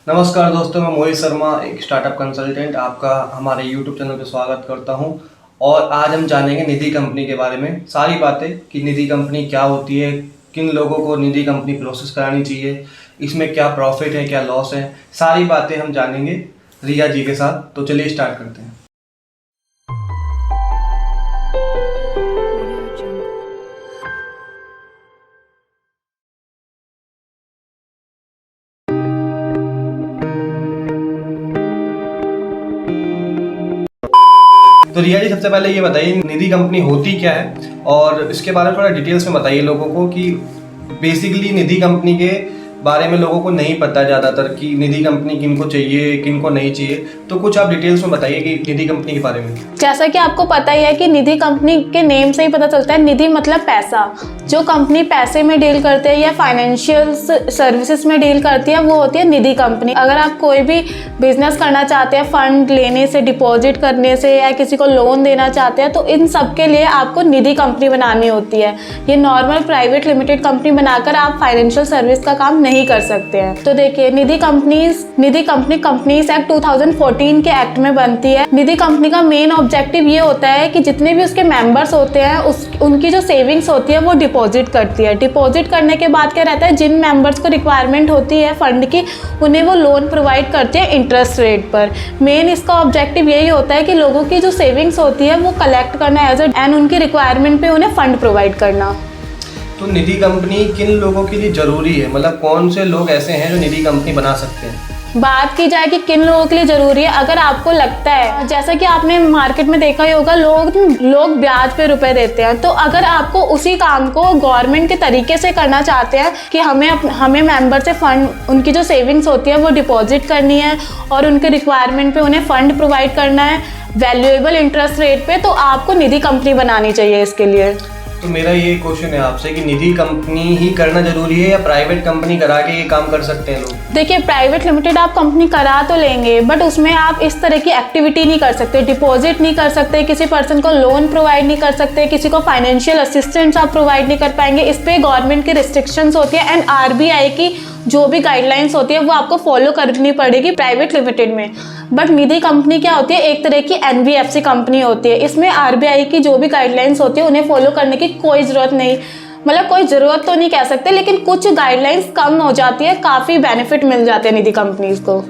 नमस्कार दोस्तों, मैं मोहित शर्मा, एक स्टार्टअप कंसल्टेंट आपका हमारे यूट्यूब चैनल पे स्वागत करता हूं। और आज हम जानेंगे निधि कंपनी के बारे में सारी बातें कि निधि कंपनी क्या होती है, किन लोगों को निधि कंपनी प्रोसेस करानी चाहिए, इसमें क्या प्रॉफिट है क्या लॉस है, सारी बातें हम जानेंगे रिया जी के साथ। तो चलिए स्टार्ट करते हैं। तो रिया जी, सबसे पहले ये बताइए निधि कंपनी होती क्या है और इसके बारे में थोड़ा डिटेल्स में बताइए लोगों को कि बेसिकली निधि कंपनी के बारे में लोगों को नहीं पता ज़्यादातर कि निधि कंपनी किनको चाहिए किनको नहीं चाहिए। तो कुछ आप डिटेल्स में बताइए कि निधि कंपनी के बारे में। जैसा कि आपको पता ही है कि निधि कंपनी के नेम से ही पता चलता है, निधि मतलब पैसा। जो कंपनी पैसे में डील करते हैं या फाइनेंशियल सर्विसेज में डील करती है वो होती है निधि कंपनी। अगर आप कोई भी बिजनेस करना चाहते हैं, फंड लेने से, डिपॉजिट करने से या किसी को लोन देना चाहते हैं, तो इन सब के लिए आपको निधि कंपनी बनानी होती है। ये नॉर्मल प्राइवेट लिमिटेड कंपनी बनाकर आप फाइनेंशियल सर्विस का काम नहीं कर सकते हैं। तो देखिए, निधि कंपनी कंपनीज एक्ट 2014 के एक्ट में बनती है। निधि कंपनी का मेन ऑब्जेक्टिव ये होता है कि जितने भी उसके मेंबर्स होते हैं उनकी जो सेविंग्स होती है वो डिपॉजिट करती है। डिपॉजिट करने के बाद क्या रहता है, जिन मेंबर्स को रिक्वायरमेंट होती है फंड की, उन्हें वो लोन प्रोवाइड करते हैं इंटरेस्ट रेट पर। मेन इसका ऑब्जेक्टिव यही होता है कि लोगों की जो सेविंग्स होती है वो कलेक्ट करना एंड उनकी रिक्वायरमेंट पे उन्हें फंड प्रोवाइड करना। तो निधि कंपनी किन लोगों के लिए ज़रूरी है, मतलब कौन से लोग ऐसे हैं जो निधि कंपनी बना सकते हैं? बात की जाए कि किन लोगों के लिए ज़रूरी है, अगर आपको लगता है, जैसा कि आपने मार्केट में देखा ही होगा, लोग ब्याज पे रुपए देते हैं। तो अगर आपको उसी काम को गवर्नमेंट के तरीके से करना चाहते हैं कि हमें मेंबर से फंड, उनकी जो सेविंग्स होती है वो डिपॉजिट करनी है और उनके रिक्वायरमेंट पे उन्हें फंड प्रोवाइड करना है वैल्यूएबल इंटरेस्ट रेट पे, तो आपको निधि कंपनी बनानी चाहिए इसके लिए। तो मेरा ये क्वेश्चन है आपसे कि निधि कंपनी ही करना जरूरी है या प्राइवेट कंपनी करा के ये काम कर सकते हैं लोग? देखिए, प्राइवेट लिमिटेड आप कंपनी करा तो लेंगे, बट उसमें आप इस तरह की एक्टिविटी नहीं कर सकते, डिपॉजिट नहीं कर सकते, किसी पर्सन को लोन प्रोवाइड नहीं कर सकते, किसी को फाइनेंशियल असिस्टेंस आप प्रोवाइड नहीं कर पाएंगे। इस पे गवर्नमेंट की रिस्ट्रिक्शंस होती है एंड आरबीआई की जो भी गाइडलाइंस होती है वो आपको फॉलो करनी पड़ेगी प्राइवेट लिमिटेड में। बट निधि कंपनी क्या होती है, एक तरह की एनबीएफसी कंपनी होती है। इसमें आरबीआई की जो भी गाइडलाइंस होती है उन्हें फॉलो करने की कोई ज़रूरत नहीं, मतलब कोई ज़रूरत तो नहीं कह सकते, लेकिन कुछ गाइडलाइंस कम हो जाती है, काफ़ी बेनिफिट मिल जाते हैं निधि कंपनीज को।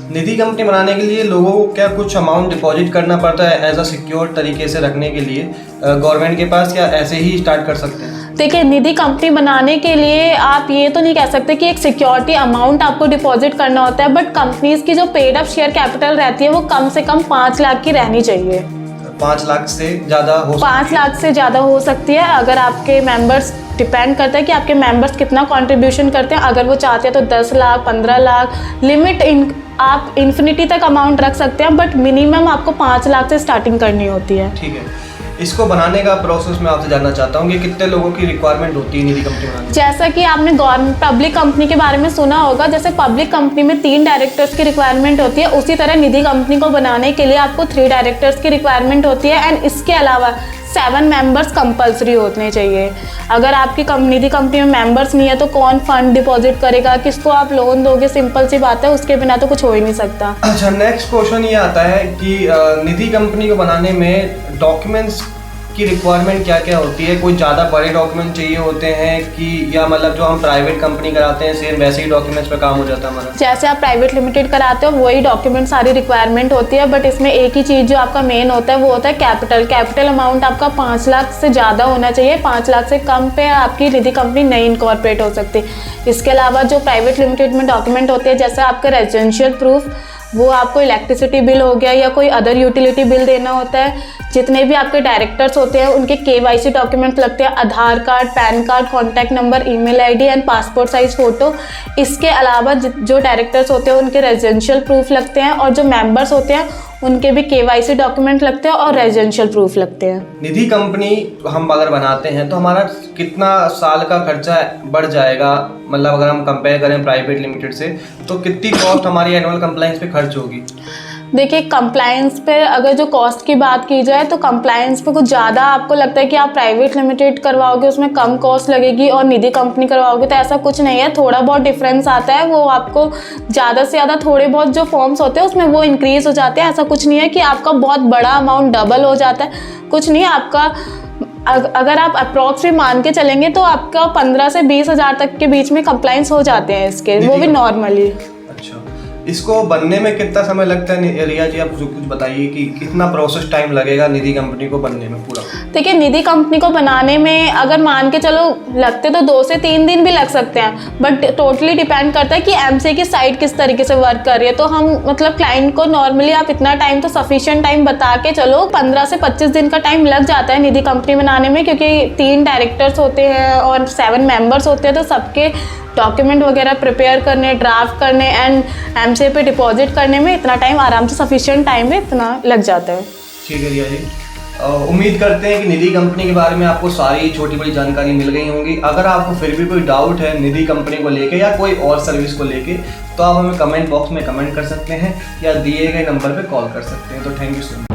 निधि कंपनी बनाने के लिए लोगों को क्या कुछ अमाउंट डिपॉजिट करना पड़ता है एज अ सिक्योर तरीके से रखने के लिए गवर्नमेंट के पास, या ऐसे ही स्टार्ट कर सकते हैं? देखिए, निधि कंपनी बनाने के लिए आप ये तो नहीं कह सकते कि एक सिक्योरिटी अमाउंट आपको डिपॉजिट करना होता है, बट कंपनीज की जो पेड अप शेयर कैपिटल रहती है वो कम से कम 5 लाख की रहनी चाहिए। 5 लाख से ज़्यादा हो 5 लाख से ज़्यादा हो सकती है, अगर आपके मेंबर्स, डिपेंड करता है कि आपके मेंबर्स कितना कंट्रीब्यूशन करते हैं। अगर वो चाहते हैं तो 10 लाख 15 लाख लिमिट आप इन्फिनिटी तक अमाउंट रख सकते हैं, बट मिनिमम आपको 5 लाख से स्टार्टिंग करनी होती है। ठीक है, इसको बनाने का प्रोसेस मैं आपसे जानना चाहता हूँ कि कितने लोगों की रिक्वायरमेंट होती है निधि कंपनी बनाने? जैसा कि आपने गवर्नमेंट पब्लिक कंपनी के बारे में सुना होगा, जैसे पब्लिक कंपनी में 3 डायरेक्टर्स की रिक्वायरमेंट होती है, उसी तरह निधि कंपनी को बनाने के लिए आपको 3 डायरेक्टर्स की रिक्वायरमेंट होती है एंड इसके अलावा 7 मेंबर्स कंपलसरी होने चाहिए। अगर आपकी निधि कंपनी में मेंबर्स नहीं है तो कौन फंड डिपॉजिट करेगा, किसको आप लोन दोगे? सिंपल सी बात है, उसके बिना तो कुछ हो ही नहीं सकता। अच्छा, नेक्स्ट क्वेश्चन ये आता है कि निधि कंपनी को बनाने में डॉक्यूमेंट्स की रिक्वायरमेंट क्या क्या होती है? कोई ज़्यादा बड़े डॉक्यूमेंट चाहिए होते हैं कि या मतलब जो हम प्राइवेट कंपनी कराते हैं सेम वैसे ही डॉक्यूमेंट्स पे काम हो जाता है हमारा? जैसे आप प्राइवेट लिमिटेड कराते हो वही डॉक्यूमेंट सारी रिक्वायरमेंट होती है, बट इसमें एक ही चीज़ जो आपका मेन होता है वो होता है कैपिटल अमाउंट आपका 5 लाख से ज़्यादा होना चाहिए। 5 लाख से कम पे आपकी निधि कंपनी नहीं इनकॉर्पोरेट हो सकती। इसके अलावा जो प्राइवेट लिमिटेड में डॉक्यूमेंट होते हैं, जैसे आपका रेजिडेंशियल प्रूफ, वो आपको इलेक्ट्रिसिटी बिल हो गया या कोई अदर यूटिलिटी बिल देना होता है। जितने भी आपके डायरेक्टर्स होते हैं उनके केवाईसी डॉक्यूमेंट्स लगते हैं, Aadhaar card, pan card, contact number, email ID and passport size photo. इसके अलावा जो डायरेक्टर्स होते हैं उनके रेजिडेंशियल प्रूफ लगते हैं और जो मेंबर्स होते हैं उनके भी केवाईसी डॉक्यूमेंट लगते हैं और रेजिडेंशियल प्रूफ लगते हैं। निधि कंपनी हम अगर बनाते हैं तो हमारा कितना साल का खर्चा बढ़ जाएगा, मतलब अगर हम कंपेयर करें प्राइवेट लिमिटेड से तो कितनी कॉस्ट हमारी एनुअल कंप्लायंस पे खर्च होगी? देखिए कंप्लायंस पे अगर जो कॉस्ट की बात की जाए तो कंप्लायंस पे कुछ ज़्यादा आपको लगता है कि आप प्राइवेट लिमिटेड करवाओगे उसमें कम कॉस्ट लगेगी और निधि कंपनी करवाओगे तो ऐसा कुछ नहीं है। थोड़ा बहुत डिफरेंस आता है, वो आपको ज़्यादा से ज़्यादा थोड़े बहुत जो फॉर्म्स होते हैं उसमें वो इंक्रीज़ हो जाते हैं। ऐसा कुछ नहीं है कि आपका बहुत बड़ा अमाउंट डबल हो जाता है, कुछ नहीं। आपका अगर आप अप्रॉक्स भी मान के चलेंगे तो आपका 15 से 20 हज़ार तक के बीच में कंप्लायंस हो जाते हैं इसके, वो भी नॉर्मली। अच्छा, इसको बनने में कितना समय लगता है रिया जी? आप जो कुछ बताइए कि कितना प्रोसेस टाइम लगेगा निधि कंपनी को बनने में पूरा? देखिए निधि कंपनी को बनाने में अगर मान के चलो लगते तो 2 से 3 दिन भी लग सकते हैं, बट टोटली डिपेंड करता है कि एमसीए की साइट किस तरीके से वर्क कर रही है। तो हम मतलब क्लाइंट को नॉर्मली आप इतना टाइम तो सफिशिएंट टाइम बता के चलो 15 से 25 दिन का टाइम लग जाता है निधि कंपनी बनाने में, क्योंकि 3 डायरेक्टर्स होते हैं और 7 मेंबर्स होते हैं, तो सबके डॉक्यूमेंट वगैरह प्रिपेयर करने, ड्राफ्ट करने एंड एमसीए पे डिपॉजिट करने में इतना टाइम आराम से सफिशिएंट टाइम में इतना लग जाता है। ठीक है रिया जी, उम्मीद करते हैं कि निधि कंपनी के बारे में आपको सारी छोटी बड़ी जानकारी मिल गई होंगी। अगर आपको फिर भी कोई डाउट है निधि कंपनी को लेके या कोई और सर्विस को लेके तो आप हमें कमेंट बॉक्स में कमेंट कर सकते हैं या दिए गए नंबर पे कॉल कर सकते हैं। तो थैंक यू सो मच।